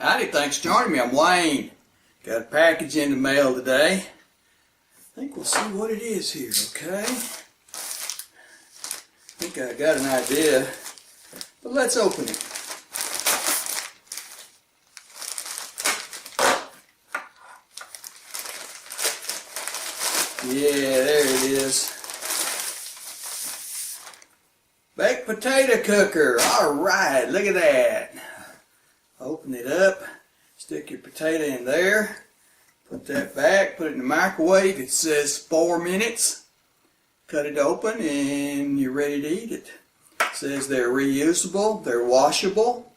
Howdy, thanks for joining me. I'm Wayne. Got a package in the mail today. I think we'll see what it is here, okay? I think I got an idea, but let's open it. Yeah, there it is. Baked potato cooker. Alright, look at that. Open it up, stick your potato in there, put that back, put it in the microwave. It says 4 minutes. Cut it open and you're ready to eat it. It says they're reusable, they're washable.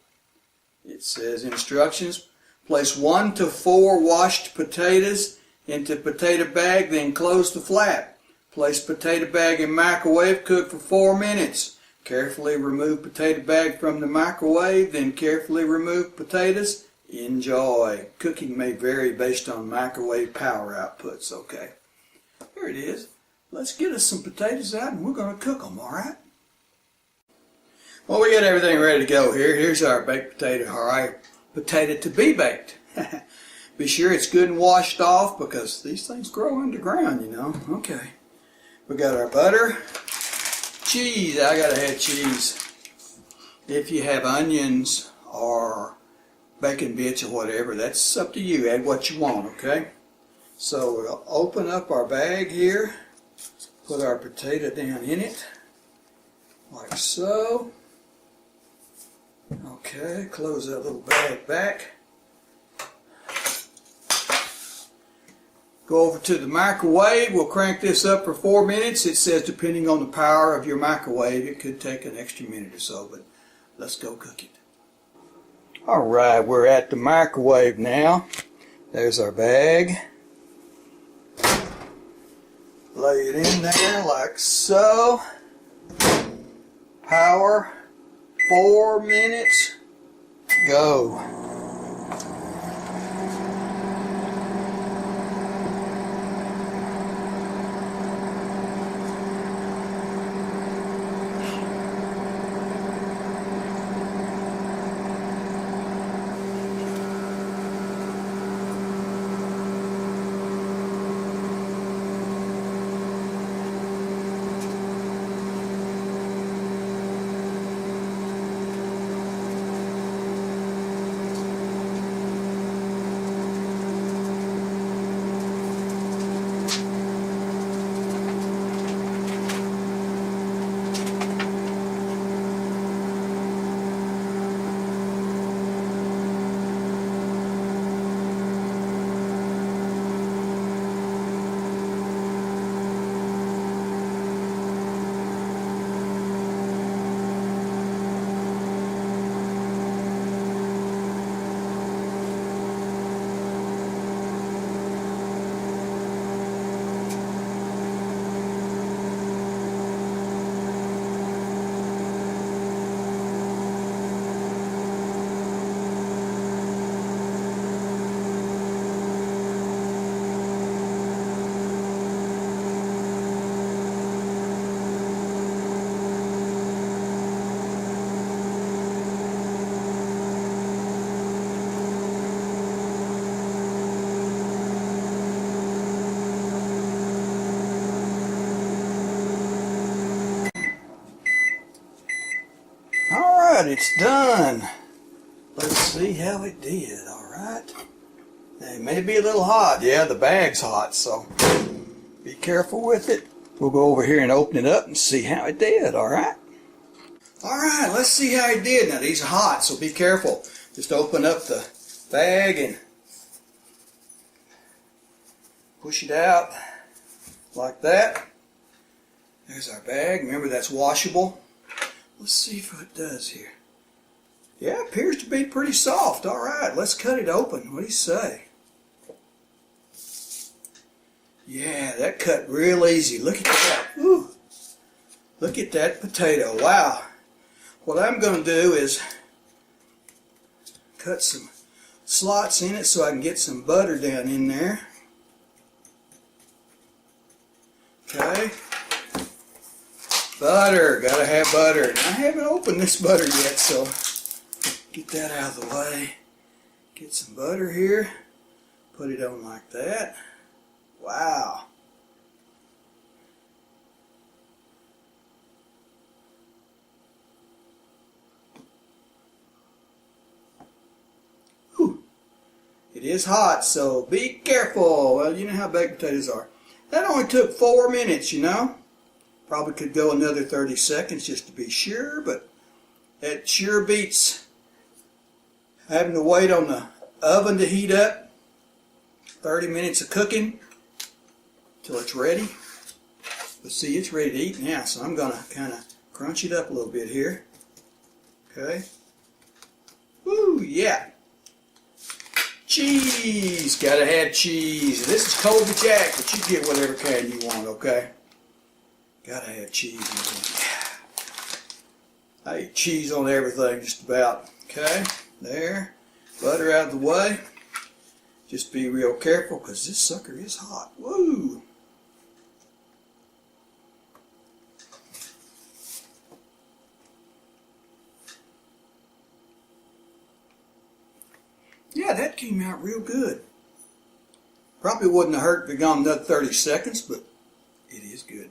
It says instructions. Place 1 to 4 washed potatoes into potato bag, then close the flap. Place potato bag in microwave, cook for 4 minutes. Carefully remove potato bag from the microwave, then carefully remove potatoes. Enjoy. Cooking may vary based on microwave power outputs, okay? Here it is. Let's get us some potatoes out and we're going to cook them, alright? Well, we got everything ready to go here. Here's our baked potato, alright? Potato to be baked. Be sure it's good and washed off because these things grow underground, you know. Okay. We got our butter. Cheese. I gotta have cheese. If you have onions or bacon bits or whatever, that's up to you. Add what you want, okay? So we'll open up our bag here. Put our potato down in it. Like so. Okay, close that little bag back. Go over to the microwave. We'll crank this up for 4 minutes. It says depending on the power of your microwave, it could take an extra minute or so, but let's go cook it. Alright, we're at the microwave now. There's our bag. Lay it in there like so. Power, 4 minutes, go. Alright, it's done. Let's see how it did, alright? It may be a little hot. Yeah, the bag's hot, so be careful with it. We'll go over here and open it up and see how it did, alright? Alright, let's see how it did. Now, these are hot, so be careful. Just open up the bag and push it out like that. There's our bag. Remember, that's washable. Let's see if it does here. Yeah, it appears to be pretty soft. Alright, let's cut it open. What do you say? Yeah, that cut real easy. Look at that. Woo. Look at that potato. Wow. What I'm going to do is cut some slots in it so I can get some butter down in there. Okay. Butter, gotta have butter. And I haven't opened this butter yet, so get that out of the way. Get some butter here. Put it on like that. Wow. Whew. It is hot, so be careful. Well, you know how baked potatoes are. That only took 4 minutes, you know. Probably could go another 30 seconds just to be sure, but it sure beats having to wait on the oven to heat up. 30 minutes of cooking till it's ready. But see, it's ready to eat now, so I'm going to kind of crunch it up a little bit here. Okay. Woo, yeah. Cheese. Gotta have cheese. This is Colby Jack, but you get whatever kind you want, okay? Gotta have cheese. I eat cheese on everything just about. Okay, there. Butter out of the way. Just be real careful because this sucker is hot. Woo! Yeah, that came out real good. Probably wouldn't have hurt if it gone another 30 seconds, but it is good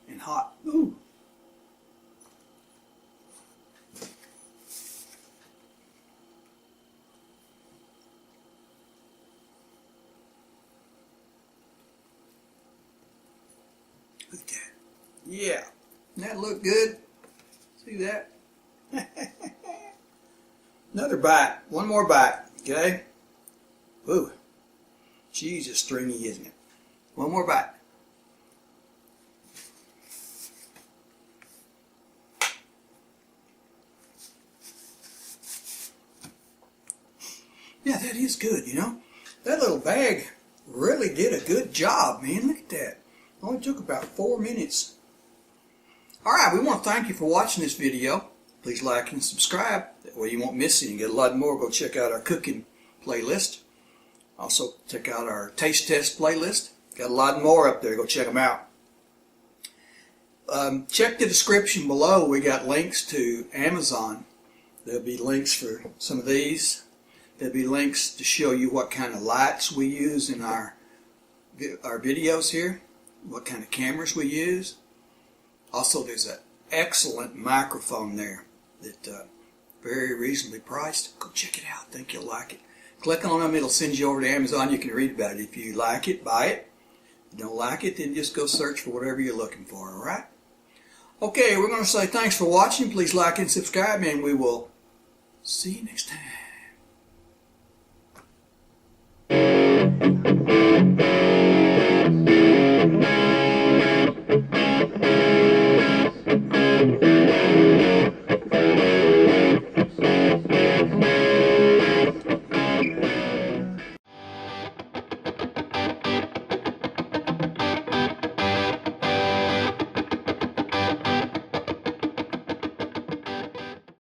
and hot. Ooh. Look at that. Yeah. Doesn't that look good? See that? Another bite. One more bite. Okay? Ooh. Cheese is stringy, isn't it? One more bite. Yeah, that is good, you know. That little bag really did a good job, man. Look at that. Only took about 4 minutes. Alright, we want to thank you for watching this video. Please like and subscribe. That way you won't miss it. You get a lot more. Go check out our cooking playlist. Also, check out our taste test playlist. Got a lot more up there. Go check them out. Check the description below. We got links to Amazon. There'll be links for some of these. There'll be links to show you what kind of lights we use in our videos here. What kind of cameras we use. Also, there's an excellent microphone there that very reasonably priced. Go check it out. I think you'll like it. Click on them. It'll send you over to Amazon. You can read about it. If you like it, buy it. If you don't like it, then just go search for whatever you're looking for. All right? Okay, we're going to say thanks for watching. Please like and subscribe, and we will see you next time.